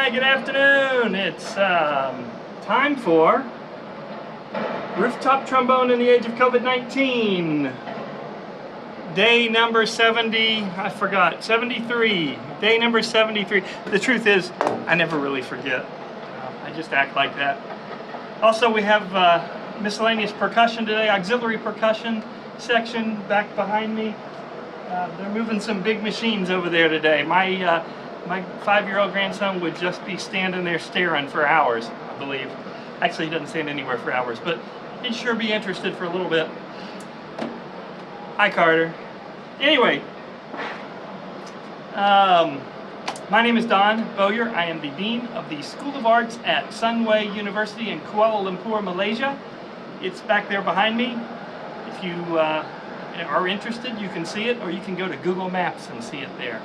Hi, good afternoon. It's time for Rooftop Trombone in the age of COVID-19. Day number 70, I forgot, 73. Day number 73. The truth is, I never really forget. I just act like that. Also, we have miscellaneous percussion today, auxiliary percussion section back behind me. They're moving some big machines over there today. My 5-year-old grandson would just be standing there staring for hours, I believe. Actually, he doesn't stand anywhere for hours, but he'd sure be interested for a little bit. Hi, Carter. Anyway, my name is Don Bowyer. I am the Dean of the School of Arts at Sunway University in Kuala Lumpur, Malaysia. It's back there behind me. If you are interested, you can see it, or you can go to Google Maps and see it there.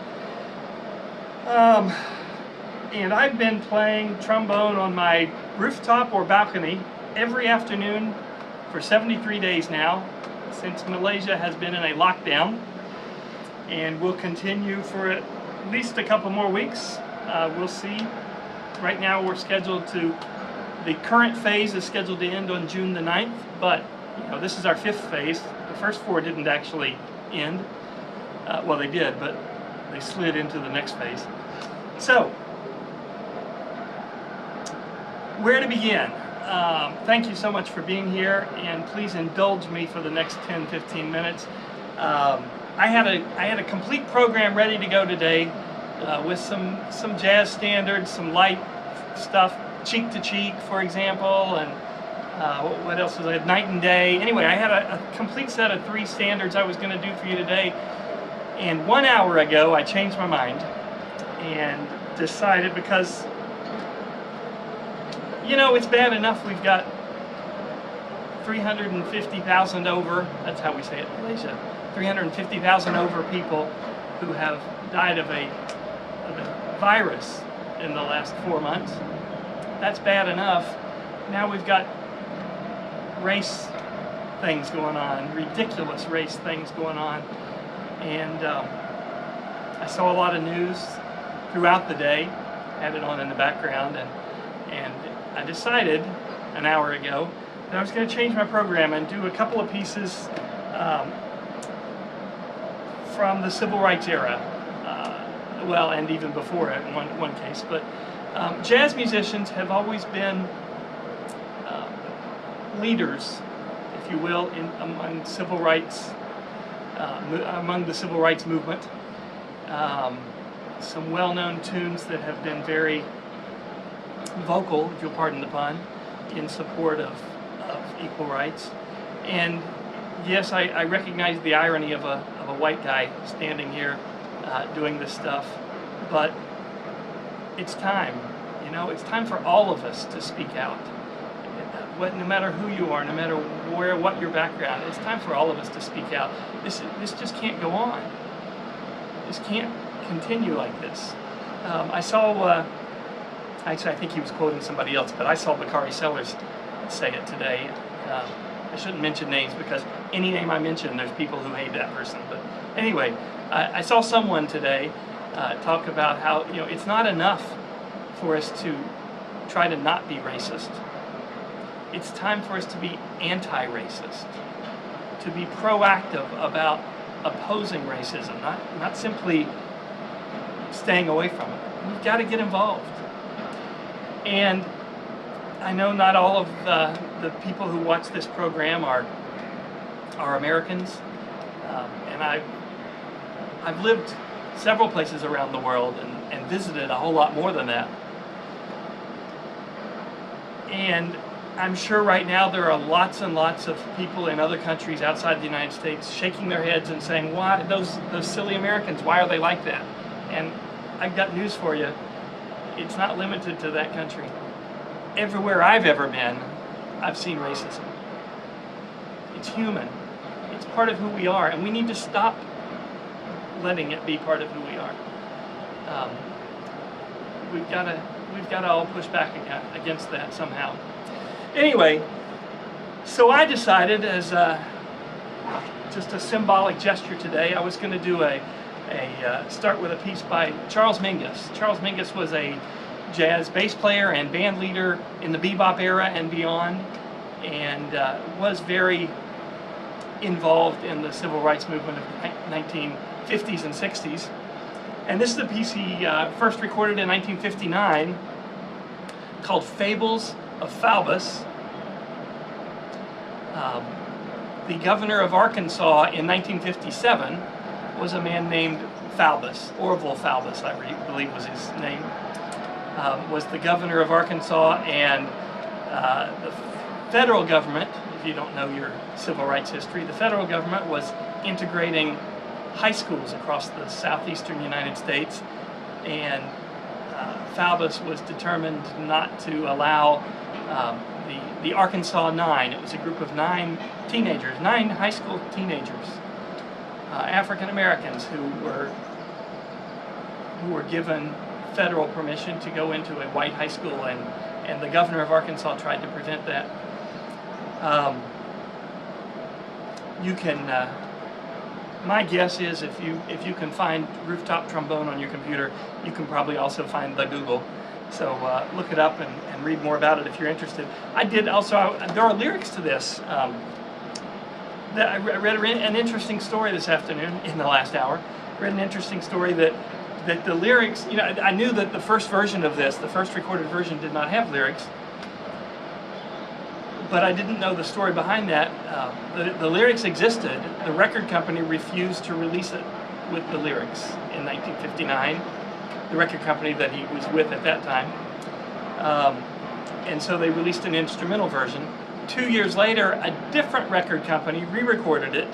And I've been playing trombone on my rooftop or balcony every afternoon for 73 days now, since Malaysia has been in a lockdown, and will continue for at least a couple more weeks. We'll see. Right now we're scheduled to, the current phase is scheduled to end on June the 9th, but this is our 5th phase. The first 4 didn't actually end. Well, they did, but they slid into the next phase. So, where to begin? Thank you so much for being here, and please indulge me for the next 10-15 minutes. I had a complete program ready to go today with some jazz standards, some light stuff, Cheek to Cheek, for example, and what else was I? Night and Day. Anyway, I had a complete set of 3 standards I was going to do for you today. And 1 hour ago, I changed my mind and decided, because, it's bad enough we've got 350,000 over, that's how we say it in Malaysia, 350,000 over people who have died of a virus in the last 4 months. That's bad enough. Now we've got race things going on, ridiculous race things going on. And I saw a lot of news throughout the day, had it on in the background, and I decided an hour ago that I was going to change my program and do a couple of pieces from the civil rights era, well, and even before it in one case. But jazz musicians have always been leaders, if you will, among civil rights. Among the civil rights movement. Some well-known tunes that have been very vocal, if you'll pardon the pun, in support of equal rights. And yes, I recognize the irony of a white guy standing here doing this stuff, but it's time. It's time for all of us to speak out. No matter who you are, no matter what your background, it's time for all of us to speak out. This just can't go on. This can't continue like this. I saw, actually I think he was quoting somebody else, but I saw Bakari Sellers say it today. I shouldn't mention names, because any name I mention, there's people who hate that person. But anyway, I saw someone today talk about how it's not enough for us to try to not be racist. It's time for us to be anti-racist, to be proactive about opposing racism, not simply staying away from it. We've got to get involved. And I know not all of the people who watch this program are Americans, and I've lived several places around the world and visited a whole lot more than that. And I'm sure right now there are lots and lots of people in other countries outside the United States shaking their heads and saying, "Why those silly Americans? Why are they like that?" And I've got news for you. It's not limited to that country. Everywhere I've ever been, I've seen racism. It's human. It's part of who we are, and we need to stop letting it be part of who we are. We've got to all push back against that somehow. Anyway, so I decided, as just a symbolic gesture today, I was going to do start with a piece by Charles Mingus. Charles Mingus was a jazz bass player and band leader in the bebop era and beyond, and was very involved in the civil rights movement of the 1950s and 60s. And this is a piece he first recorded in 1959 called Fables of Faubus. The governor of Arkansas in 1957 was a man named Faubus, Orville Faubus, I believe was his name, was the governor of Arkansas, and the federal government, if you don't know your civil rights history, the federal government was integrating high schools across the southeastern United States, and Faubus was determined not to allow the Arkansas Nine. It was a group of 9 teenagers, 9 high school teenagers, African Americans who were given federal permission to go into a white high school, and the governor of Arkansas tried to prevent that. You can. My guess is if you can find Rooftop Trombone on your computer, you can probably also find the Google. So look it up and read more about it if you're interested. I did also. There are lyrics to this. I read an interesting story this afternoon in the last hour. I read an interesting story that the lyrics. You know, I knew that the first version of this, the first recorded version, did not have lyrics. But I didn't know the story behind that. The lyrics existed. The record company refused to release it with the lyrics in 1959, the record company that he was with at that time. And so they released an instrumental version. 2 years later, a different record company re-recorded it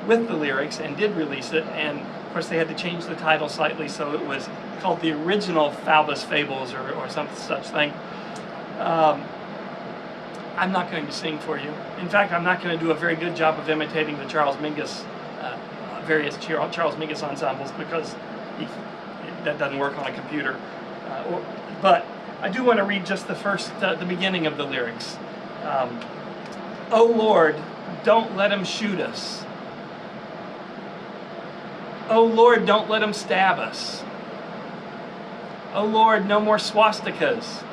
with the lyrics and did release it. And of course, they had to change the title slightly, so it was called the original Faubus Fables or some such thing. I'm not going to sing for you. In fact, I'm not going to do a very good job of imitating the Charles Mingus, various Charles Mingus ensembles, because that doesn't work on a computer. But I do want to read just the beginning of the lyrics. Oh Lord, don't let them shoot us. Oh Lord, don't let them stab us. Oh Lord, no more swastikas.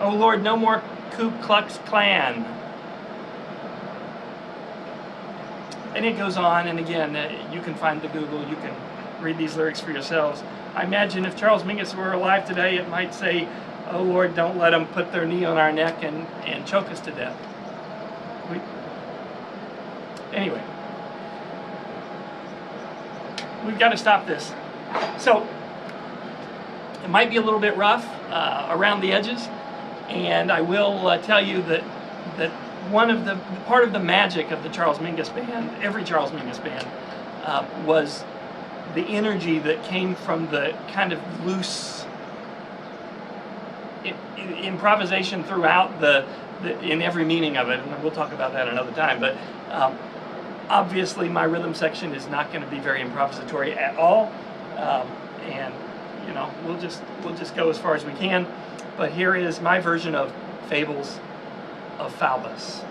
Oh Lord, no more Ku Klux Klan. And it goes on, and again, you can find the Google, you can read these lyrics for yourselves. I imagine if Charles Mingus were alive today, it might say, oh Lord, don't let them put their knee on our neck and choke us to death. Anyway, we've got to stop this. So, it might be a little bit rough around the edges, and I will tell you that part of the magic of the Charles Mingus Band, every Charles Mingus Band, was the energy that came from the kind of loose improvisation throughout in every meaning of it, and we'll talk about that another time. But obviously, my rhythm section is not going to be very improvisatory at all, and you know, we'll just go as far as we can. But here is my version of Fables of Faubus.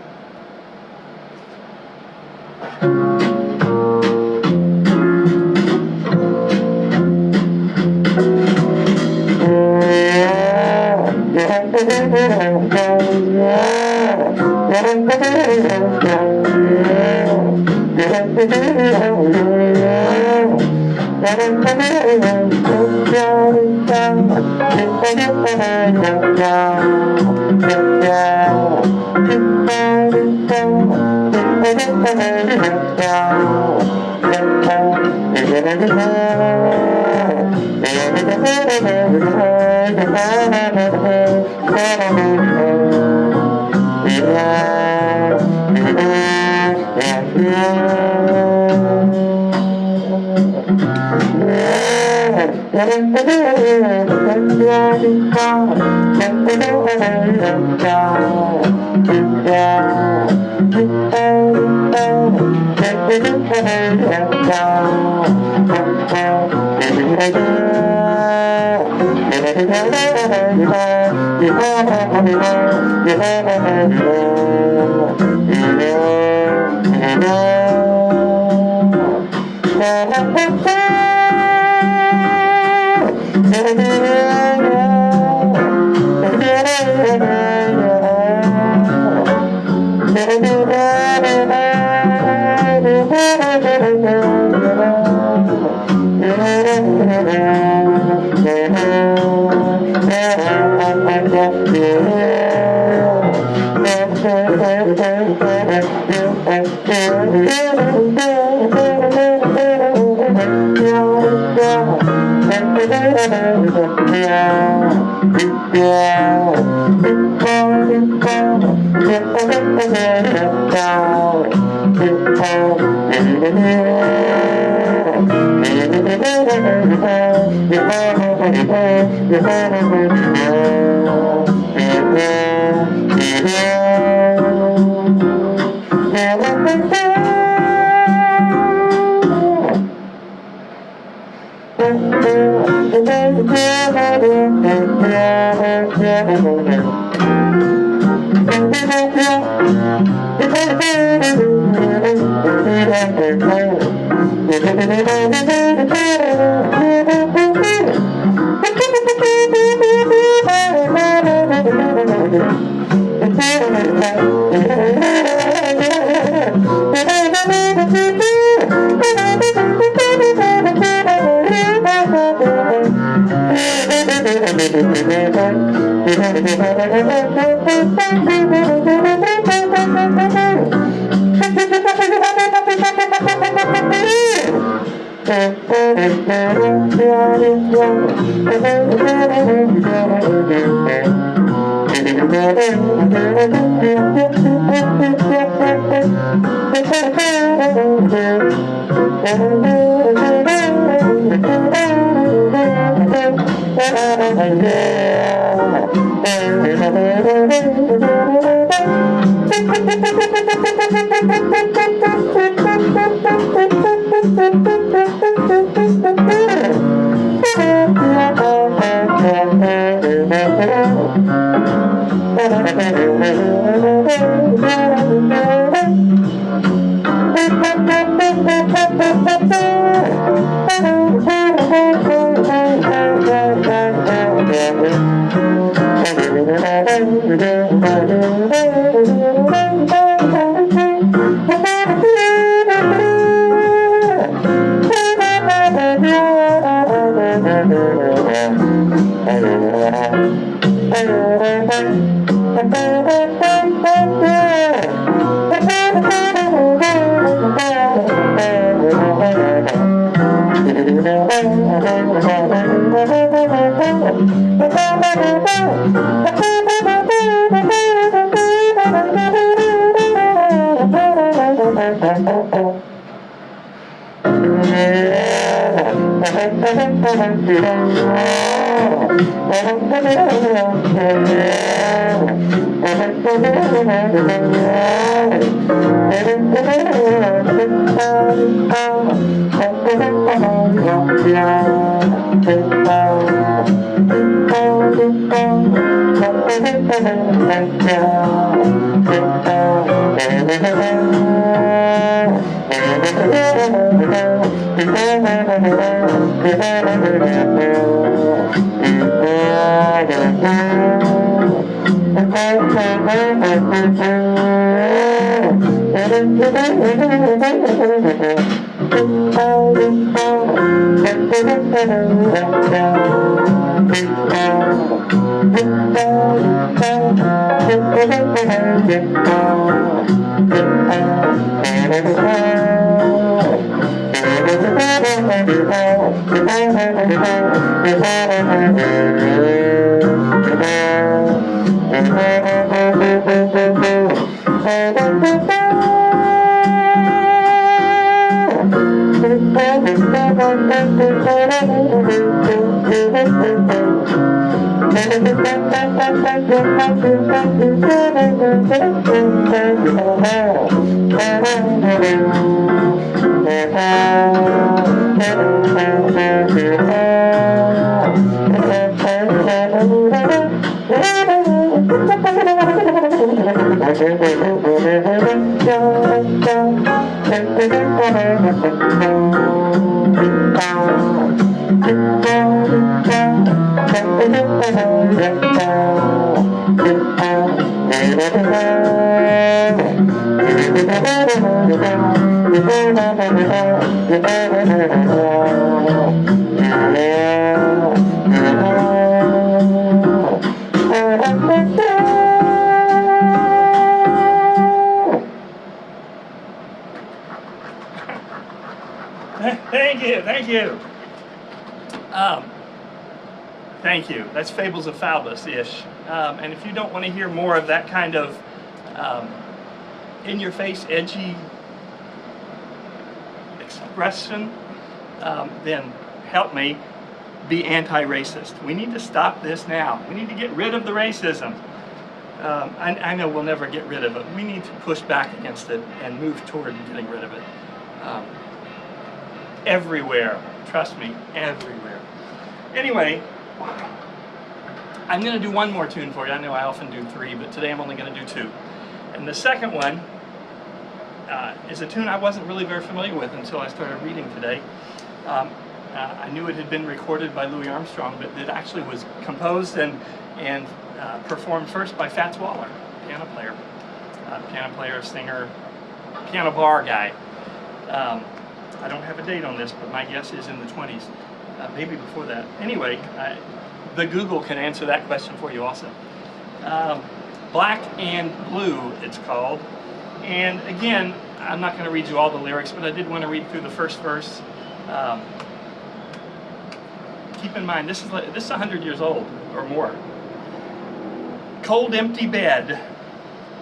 Thank you. Thank you. That's Fables of Faubus-ish. And if you don't want to hear more of that kind of in-your-face, edgy expression, then help me be anti-racist. We need to stop this now. We need to get rid of the racism. I know we'll never get rid of it. We need to push back against it and move toward getting rid of it. Everywhere. Trust me, everywhere. Anyway, I'm going to do one more tune for you. I know I often do 3, but today I'm only going to do 2. And the second one is a tune I wasn't really very familiar with until I started reading today. I knew it had been recorded by Louis Armstrong, but it actually was composed and performed first by Fats Waller, piano player, singer, piano bar guy. I don't have a date on this, but my guess is in the 20s, maybe before that. Anyway, the Google can answer that question for you also. Black and Blue, it's called. And again, I'm not going to read you all the lyrics, but I did want to read through the first verse. Keep in mind, this is 100 years old or more. Cold, empty bed,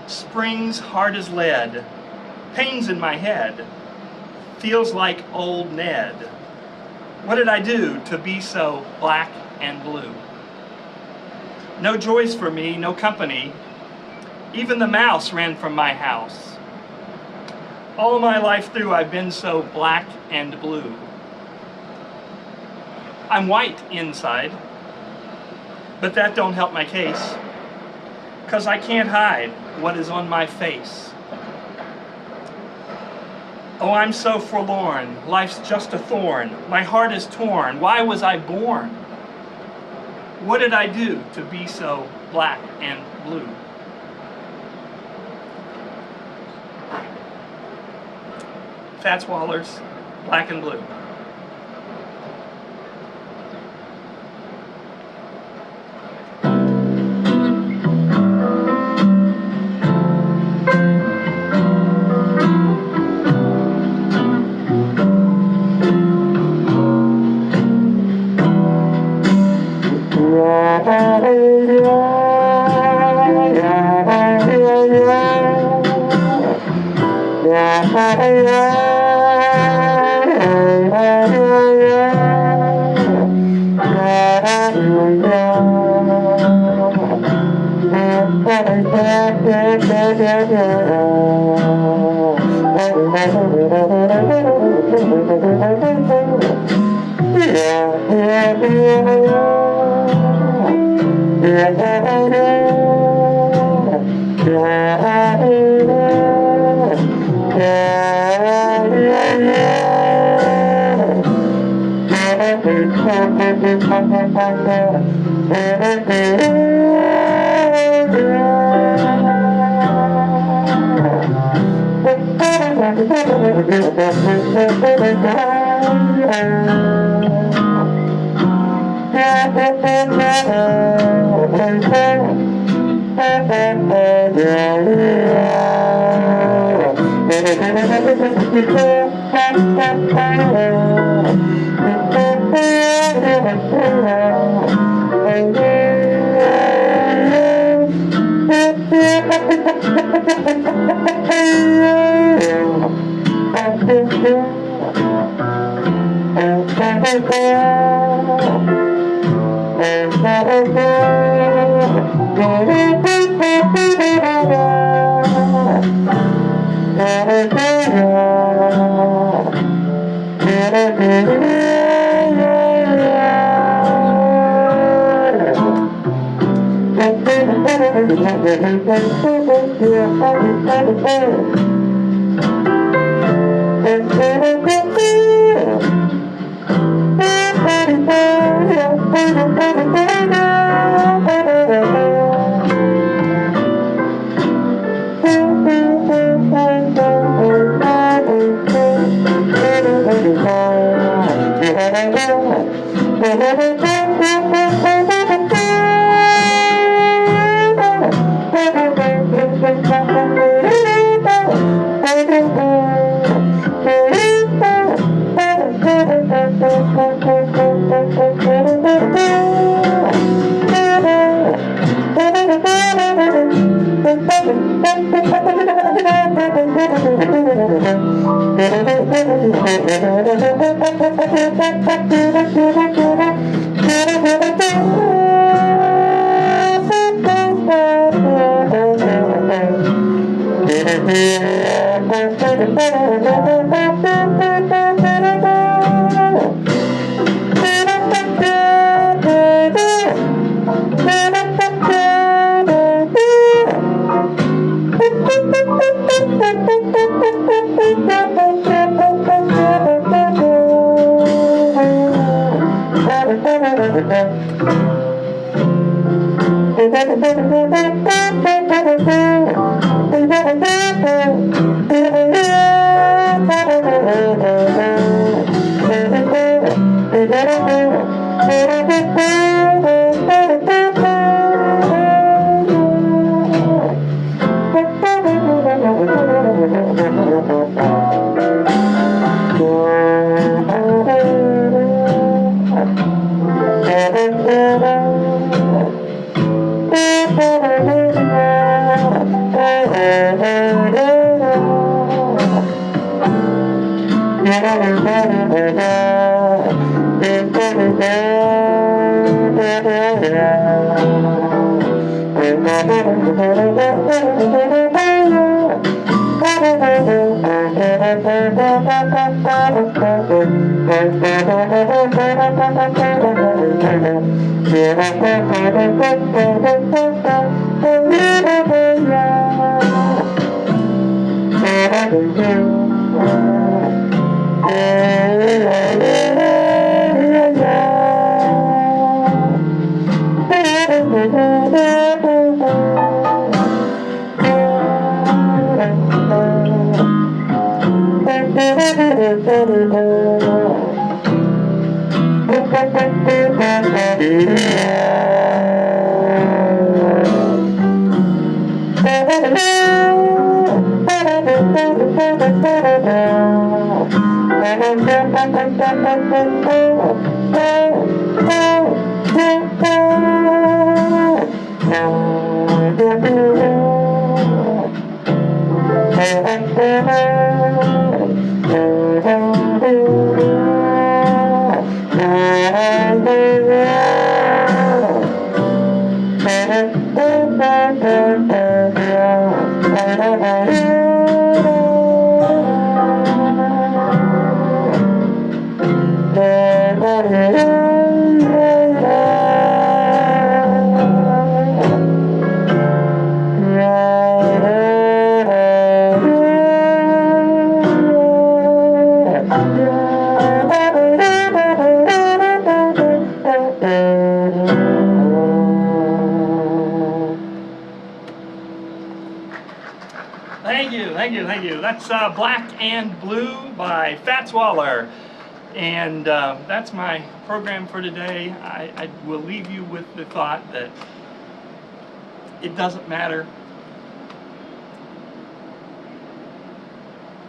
springs hard as lead, pains in my head, feels like old Ned. What did I do to be so black and blue? No joys for me, no company. Even the mouse ran from my house. All my life through I've been so black and blue. I'm white inside, but that don't help my case, 'cause I can't hide what is on my face. Oh, I'm so forlorn, life's just a thorn, my heart is torn, why was I born? What did I do to be so black and blue? Fats Waller's Black and Blue. Thank you. That's Black and Blue by Fats Waller. And that's my program for today. I will leave you with the thought that it doesn't matter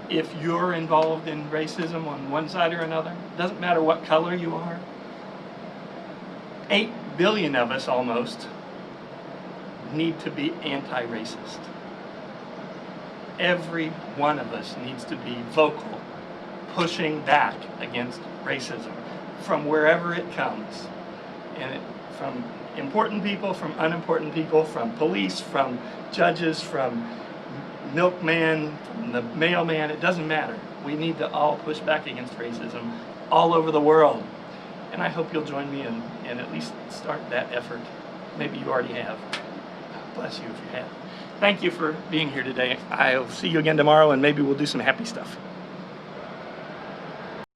if you're involved in racism on one side or another. It doesn't matter what color you are. 8 billion of us almost need to be anti-racist. Every one of us needs to be vocal, pushing back against racism from wherever it comes. And from important people, from unimportant people, from police, from judges, from milkman, from the mailman, it doesn't matter. We need to all push back against racism all over the world. And I hope you'll join me and at least start that effort. Maybe you already have. Bless you if you have. Thank you for being here today. I'll see you again tomorrow, and maybe we'll do some happy stuff.